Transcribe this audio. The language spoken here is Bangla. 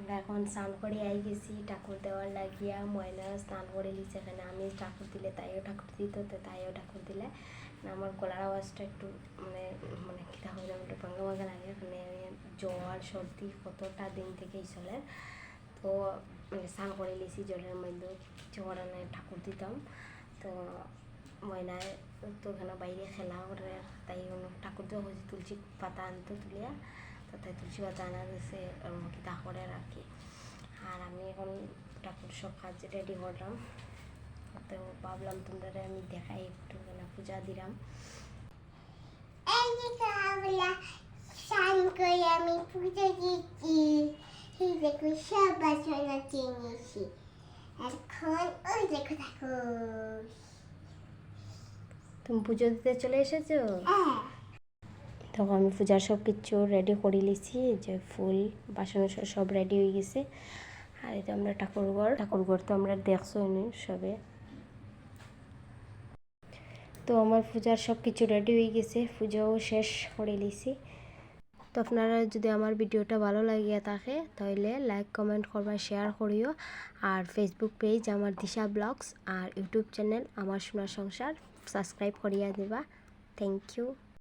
আমরা এখন স্নান করে আই গেছি ঠাকুর দেওয়ার লাগিয়া। ময়না স্নান করে লিছে, এখানে আমি ঠাকুর দিলে তাইও ঠাকুর দিত, তো তাইও ঠাকুর দিলে। আমার গলার আওয়াজটা একটু মানে মানে কীটা হয়ে যাবে, একটু ভাঙ্গা ভাঙ্গা লাগে। এখানে জ্বর সর্দি কতটা দিন থেকেই চলে, তো মানে স্নান করে লিছি জলের মধ্যে জ্বর আনে ঠাকুর দিতাম। তো ময়নায় তো এখানে বাইরে খেলা করে, তাই ঠাকুর দেওয়া হয়েছে তুলসী পাতা আনতো তুলিয়া, তো তাই তুলসী পাতা আনা গেছে কিতা করে আর কি। আর আমি এখন ঠাকুর সব কাজ রেডি করলাম, তো ভাবলাম তোমরা আমি দেখাই একটু মানে পূজা দিলাম। আমি পুজো দিচ্ছি, দেখো সব বাসনা কিনেছি। এখন ওই দেখো দেখো তুমি পুজো দিতে চলে এসেছো? তখন আমি পূজার সব কিছু রেডি করে লিছি, যে ফুল বাসন সব রেডি হয়ে গেছে। আর এটা আমরা ঠাকুরঘর তো আমরা দেখছো নি সবে। তো আমার পূজার সব কিছু রেডি হয়ে গেছে, পুজোও শেষ করে লিছি। তো আপনারা যদি আমার ভিডিওটা ভালো লাগিয়া থাকে তাহলে লাইক কমেন্ট করবা, শেয়ার করিও। আর ফেসবুক পেজ আমার দিশা ব্লগস আর ইউটিউব চ্যানেল আমার সোনার সংসার সাবস্ক্রাইব করিয়া দিবা। Thank you.